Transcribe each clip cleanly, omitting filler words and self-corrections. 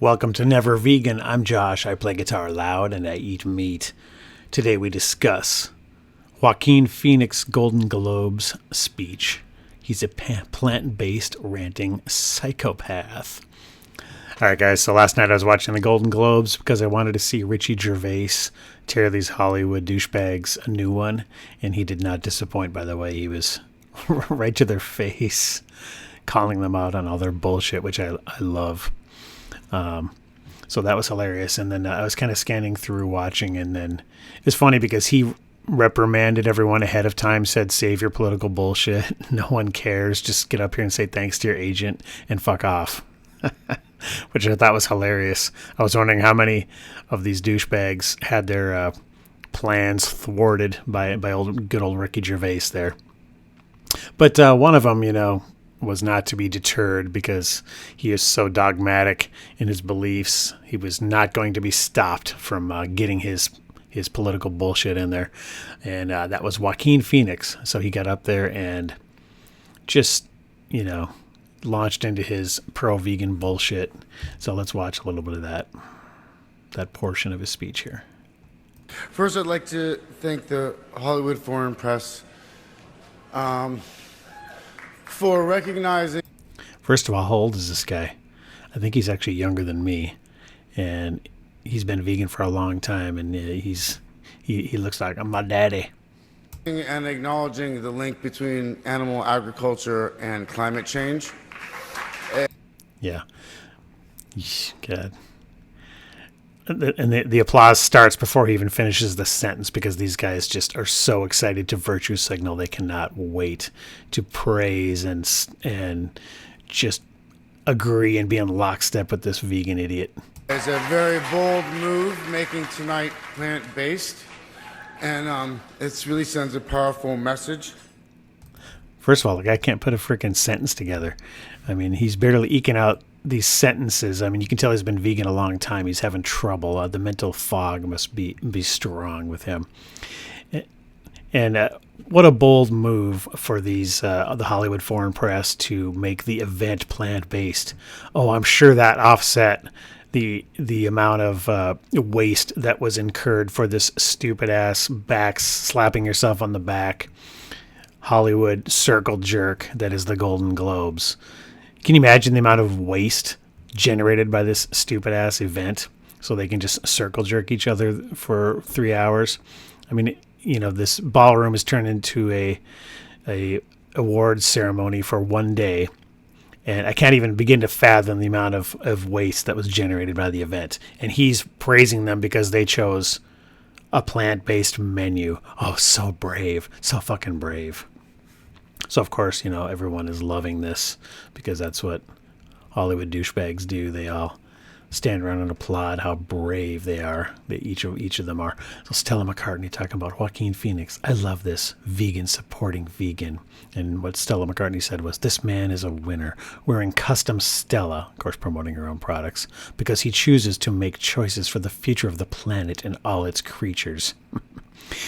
Welcome to Never Vegan. I'm Josh. I play guitar loud and I eat meat. Today we discuss Joaquin Phoenix Golden Globes speech. He's a plant-based ranting psychopath. All right, guys. So last night I was watching the Golden Globes because I wanted to see Ricky Gervais tear these Hollywood douchebags a new one, and he did not disappoint. By the way, he was right to their face, calling them out on all their bullshit, which I love. So that was hilarious. And then I was kind of scanning through watching, and then it's funny because he reprimanded everyone ahead of time, said, save your political bullshit. No one cares. Just get up here and say thanks to your agent and fuck off. Which I thought was hilarious. I was wondering how many of these douchebags had their plans thwarted by good old Ricky Gervais there. But one of them, was not to be deterred because he is so dogmatic in his beliefs. He was not going to be stopped from getting his political bullshit in there. And that was Joaquin Phoenix. So he got up there and just, launched into his pro-vegan bullshit. So let's watch a little bit of that portion of his speech here. First, I'd like to thank the Hollywood Foreign Press for recognizing... First of all, how old is this guy? I think he's actually younger than me, and he's been vegan for a long time, and he looks like my daddy. And acknowledging the link between animal agriculture and climate change. Yeah. God. And the applause starts before he even finishes the sentence because these guys just are so excited to virtue signal. They cannot wait to praise and just agree and be in lockstep with this vegan idiot. It's a very bold move, making tonight plant-based, and it really sends a powerful message. First of all, the guy can't put a freaking sentence together. I mean, he's barely eking out these sentences. I mean, you can tell he's been vegan a long time. He's having trouble. The mental fog must be strong with him. And what a bold move for these the Hollywood Foreign Press to make the event plant-based. Oh, I'm sure that offset the amount of waste that was incurred for this stupid-ass back slapping yourself on the back Hollywood circle jerk that is the Golden Globes. Can you imagine the amount of waste generated by this stupid-ass event so they can just circle jerk each other for 3 hours? I mean, this ballroom is turned into a awards ceremony for one day, and I can't even begin to fathom the amount of waste that was generated by the event. And he's praising them because they chose a plant-based menu. Oh, so brave. So fucking brave. So, of course, everyone is loving this because that's what Hollywood douchebags do. They all stand around and applaud how brave they are. Each of them are. So Stella McCartney talking about Joaquin Phoenix. I love this. Vegan supporting vegan. And what Stella McCartney said was, this man is a winner, wearing custom Stella, of course promoting her own products, because he chooses to make choices for the future of the planet and all its creatures.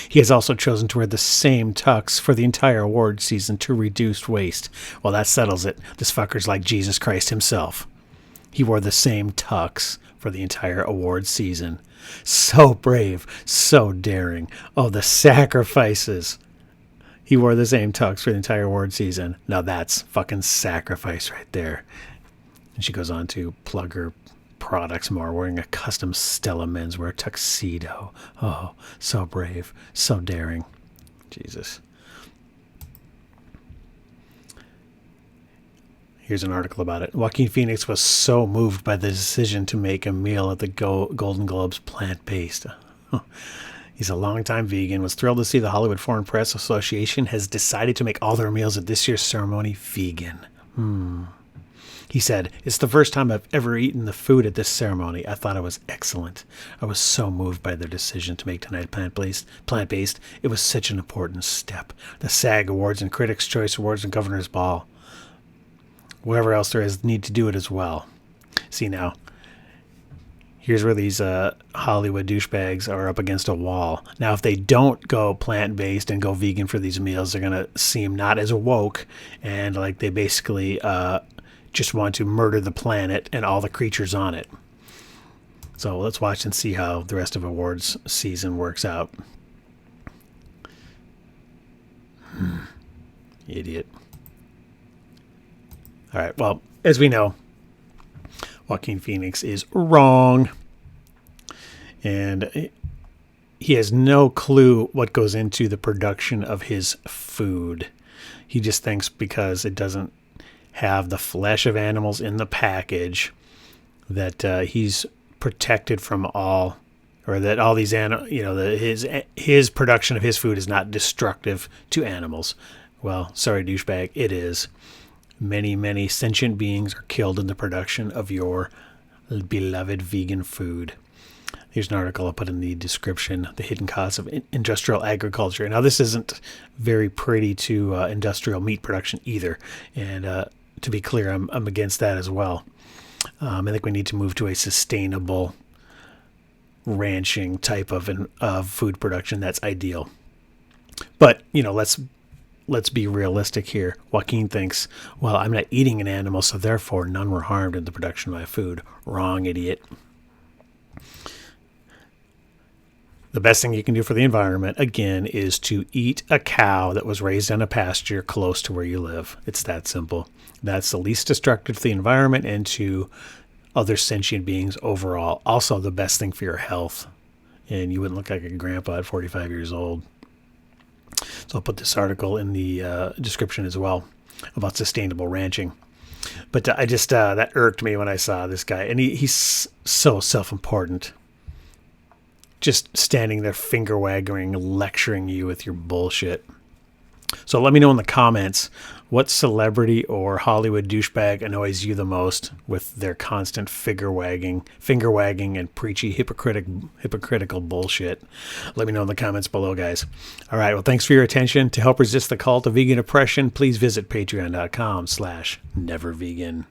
He has also chosen to wear the same tux for the entire award season to reduce waste. Well, that settles it. This fucker's like Jesus Christ himself. He wore the same tux for the entire award season. So brave, so daring. Oh, the sacrifices. He wore the same tux for the entire award season. Now that's fucking sacrifice right there. And she goes on to plug her products more, wearing a custom Stella menswear tuxedo. Oh, so brave, so daring. Jesus. Here's an article about it. Joaquin Phoenix was so moved by the decision to make a meal at the Golden Globes plant-based. He's a longtime vegan, was thrilled to see the Hollywood Foreign Press Association has decided to make all their meals at this year's ceremony vegan. He said, it's the first time I've ever eaten the food at this ceremony. I thought it was excellent. I was so moved by their decision to make tonight plant-based. It was such an important step. The SAG Awards and Critics' Choice Awards and Governor's Ball. Wherever else there is need to do it as well. See now, here's where these Hollywood douchebags are up against a wall. Now, if they don't go plant-based and go vegan for these meals, they're going to seem not as woke and like they basically just want to murder the planet and all the creatures on it. So let's watch and see how the rest of awards season works out. Idiot. All right. Well, as we know, Joaquin Phoenix is wrong. And he has no clue what goes into the production of his food. He just thinks because it doesn't have the flesh of animals in the package that he's protected from all, or that all these animals, his production of his food is not destructive to animals. Well, sorry, douchebag, it is. Many, many sentient beings are killed in the production of your beloved vegan food. Here's an article I'll put in the description, The Hidden Costs of Industrial Agriculture. Now, this isn't very pretty to industrial meat production either. And to be clear, I'm against that as well. I think we need to move to a sustainable ranching type of food production. That's ideal. But, let's be realistic here. Joaquin thinks, well, I'm not eating an animal, so therefore none were harmed in the production of my food. Wrong, idiot. The best thing you can do for the environment, again, is to eat a cow that was raised on a pasture close to where you live. It's that simple. That's the least destructive to the environment and to other sentient beings overall. Also, the best thing for your health. And you wouldn't look like a grandpa at 45 years old. So I'll put this article in the description as well about sustainable ranching. But I just, that irked me when I saw this guy. And he's so self-important. Just standing there finger wagging, lecturing you with your bullshit. So let me know in the comments what celebrity or Hollywood douchebag annoys you the most with their constant finger wagging and preachy hypocritical bullshit. Let me know in the comments below, guys. All right, well, thanks for your attention. To help resist the cult of vegan oppression, please visit patreon.com/nevervegan.